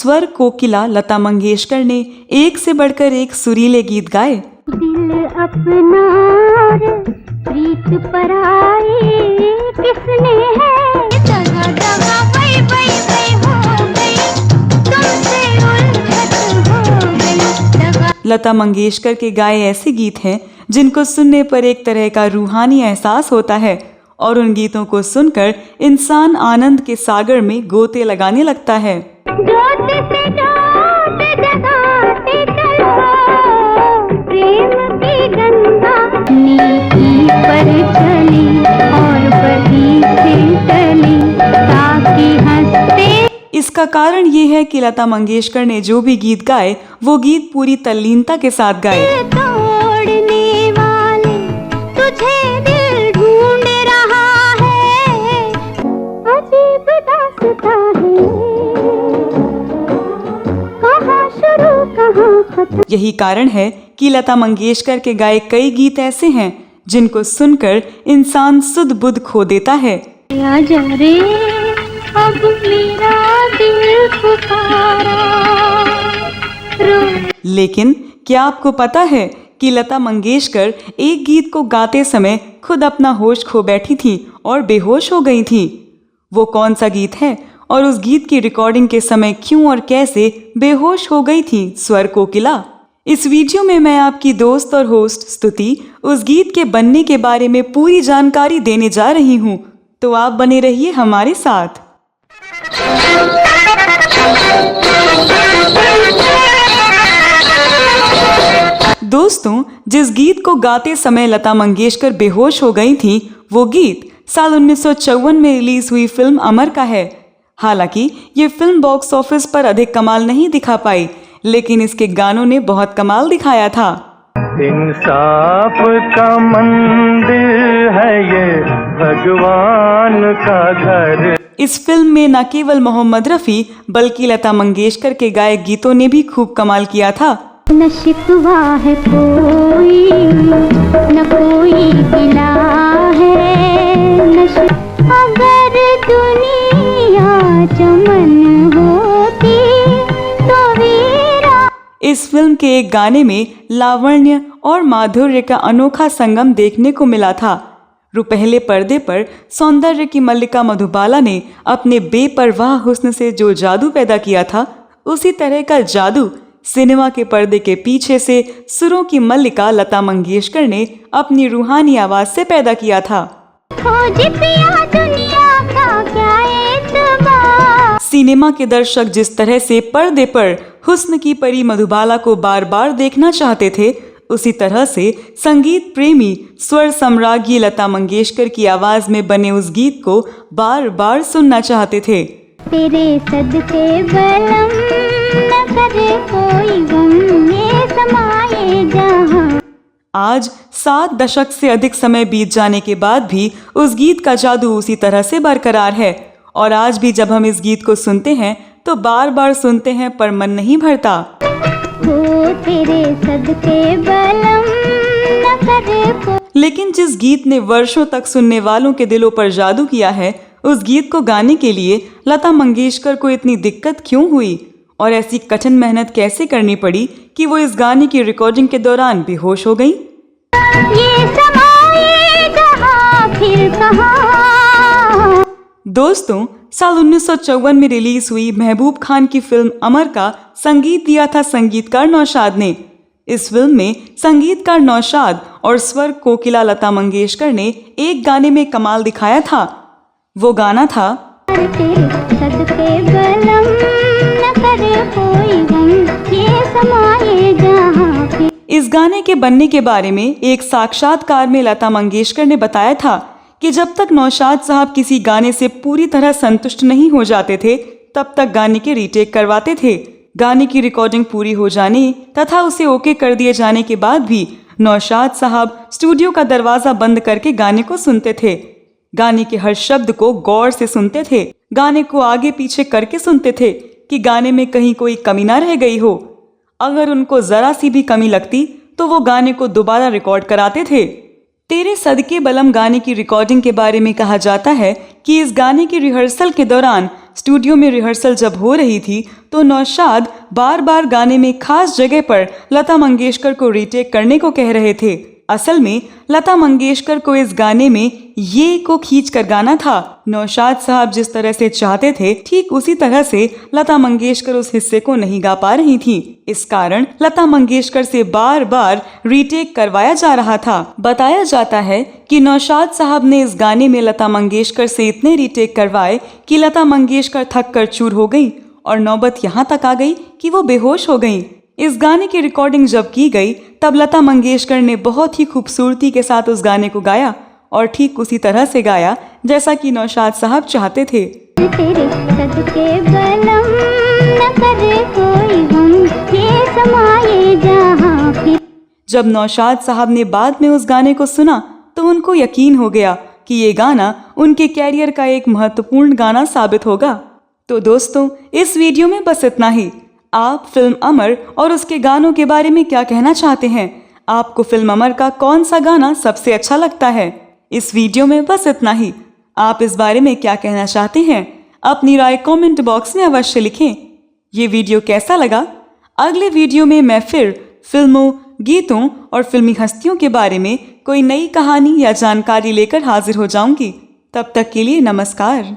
स्वर कोकिला लता मंगेशकर ने एक से बढ़कर एक सुरीले गीत गाए। दिल अपना और प्रीत पराई किसने है, जगह जगह वही वही वही हो गई, तुमसे उलझन हो गई। लता मंगेशकर के गाए ऐसे गीत हैं जिनको सुनने पर एक तरह का रूहानी एहसास होता है और उन गीतों को सुनकर इंसान आनंद के सागर में गोते लगाने लगता है। जोत से जोत जगाते चलो, प्रेम की गंगा नीति पर चली और बदी से चली, ताकि हंसते। इसका कारण ये है कि लता मंगेशकर ने जो भी गीत गाए वो गीत पूरी तल्लीनता के साथ गाए। तोड़ने वाले तुझे दिल ढूंढ रहा है, अजीब दास्तां है, कहाँ शुरू कहाँ खत्म। यही कारण है कि लता मंगेशकर के गाए कई गीत ऐसे हैं जिनको सुनकर इंसान सुध बुध खो देता है। आजा रे अब मेरा दिल पुकारा, लेकिन क्या आपको पता है कि लता मंगेशकर एक गीत को गाते समय खुद अपना होश खो बैठी थी और बेहोश हो गई थी? वो कौन सा गीत है और उस गीत की रिकॉर्डिंग के समय क्यों और कैसे बेहोश हो गई थी स्वर कोकिला? इस वीडियो में मैं आपकी दोस्त और होस्ट स्तुति उस गीत के बनने के बारे में पूरी जानकारी देने जा रही हूँ, तो आप बने रहिए हमारे साथ। दोस्तों, जिस गीत को गाते समय लता मंगेशकर बेहोश हो गई थी वो गीत साल 1954 में रिलीज हुई फिल्म अमर का है। हालांकि ये फिल्म बॉक्स ऑफिस पर अधिक कमाल नहीं दिखा पाई, लेकिन इसके गानों ने बहुत कमाल दिखाया था। इंसाफ का मंदिर है ये, भगवान का घर। इस फिल्म में न केवल मोहम्मद रफी बल्कि लता मंगेशकर के गाए गीतों ने भी खूब कमाल किया था। न शिकवा है कोई, न कोई गिला है, न अगर दुनिया चमन होती तो वीरा। इस फिल्म के एक गाने में लावण्य और माधुर्य का अनोखा संगम देखने को मिला था। रुपहले पर्दे पर सौंदर्य की मल्लिका मधुबाला ने अपने बेपरवाह हुस्न से जो जादू पैदा किया था, उसी तरह का जादू सिनेमा के पर्दे के पीछे से सुरों की मल्लिका लता मंगेशकर ने अपनी रूहानी आवाज से पैदा किया था। खोज पिया दुनिया का क्या एतबार। सिनेमा के दर्शक जिस तरह से पर्दे पर हुस्न की परी मधुबाला को बार बार देखना चाहते थे, उसी तरह से संगीत प्रेमी स्वर सम्राज्ञी लता मंगेशकर की आवाज में बने उस गीत को बार बार सुनना चाहते थे। तेरे सदके बलम न करे कोई गम, ये समाये जहां। आज 7 दशक से अधिक समय बीत जाने के बाद भी उस गीत का जादू उसी तरह से बरकरार है और आज भी जब हम इस गीत को सुनते हैं तो बार बार सुनते हैं पर मन नहीं भरता। तेरे सदके बलम न करे। लेकिन जिस गीत ने वर्षों तक सुनने वालों के दिलों पर जादू किया है, उस गीत को गाने के लिए लता मंगेशकर को इतनी दिक्कत क्यों हुई और ऐसी कठिन मेहनत कैसे करनी पड़ी कि वो इस गाने की रिकॉर्डिंग के दौरान बेहोश हो गई? ये समाये जहां फिर कहां। दोस्तों, साल 1954 में रिलीज हुई महबूब खान की फिल्म अमर का संगीत दिया था संगीतकार नौशाद ने। इस फिल्म में संगीतकार नौशाद और स्वर कोकिला लता मंगेशकर ने एक गाने में कमाल दिखाया था। वो गाना था सदके बलम न करे कोई गम, ये समाये जहां फिर। इस गाने के बनने के बारे में एक साक्षात्कार में लता मंगेशकर ने बताया था कि जब तक नौशाद साहब किसी गाने से पूरी तरह संतुष्ट नहीं हो जाते थे, तब तक गाने के रीटेक करवाते थे। गाने की रिकॉर्डिंग पूरी हो जाने तथा उसे ओके कर दिए जाने के बाद भी नौशाद साहब स्टूडियो का दरवाजा बंद करके गाने को सुनते थे। गाने के हर शब्द को गौर से सुनते थे, गाने को आगे पीछे करके सुनते थे कि गाने में कहीं कोई कमी ना रह गई हो। अगर उनको जरा सी भी कमी लगती तो वो गाने को दोबारा रिकॉर्ड कराते थे। तेरे सदके बलम गाने की रिकॉर्डिंग के बारे में कहा जाता है कि इस गाने की रिहर्सल के दौरान स्टूडियो में रिहर्सल जब हो रही थी तो नौशाद बार बार गाने में खास जगह पर लता मंगेशकर को रीटेक करने को कह रहे थे। असल में लता मंगेशकर को इस गाने में ये को खींच कर गाना था। नौशाद साहब जिस तरह से चाहते थे ठीक उसी तरह से लता मंगेशकर उस हिस्से को नहीं गा पा रही थी। इस कारण लता मंगेशकर से बार बार रीटेक करवाया जा रहा था। बताया जाता है कि नौशाद साहब ने इस गाने में लता मंगेशकर से इतने रीटेक करवाए कि लता मंगेशकर थक कर चूर हो गई और नौबत यहाँ तक आ गई कि वो बेहोश हो गई। इस गाने की रिकॉर्डिंग जब की गई तब लता मंगेशकर ने बहुत ही खूबसूरती के साथ उस गाने को गाया और ठीक उसी तरह से गाया जैसा कि नौशाद साहब चाहते थे। तेरे सदके बलम न करे कोई गम, ये समाये जहाँ फिर। जब नौशाद साहब ने बाद में उस गाने को सुना तो उनको यकीन हो गया कि ये गाना उनके कैरियर का एक महत्वपूर्ण गाना साबित होगा। तो दोस्तों, इस वीडियो में बस इतना ही। आप फिल्म अमर और उसके गानों के बारे में क्या कहना चाहते हैं? आपको फिल्म अमर का कौन सा गाना सबसे अच्छा लगता है? इस वीडियो में बस इतना ही। आप इस बारे में क्या कहना चाहते हैं? अपनी राय कमेंट बॉक्स में अवश्य लिखें। ये वीडियो कैसा लगा? अगले वीडियो में मैं फिर फिल्मों, गीतों और फिल्मी हस्तियों के बारे में कोई नई कहानी या जानकारी लेकर हाजिर हो जाऊंगी। तब तक के लिए नमस्कार।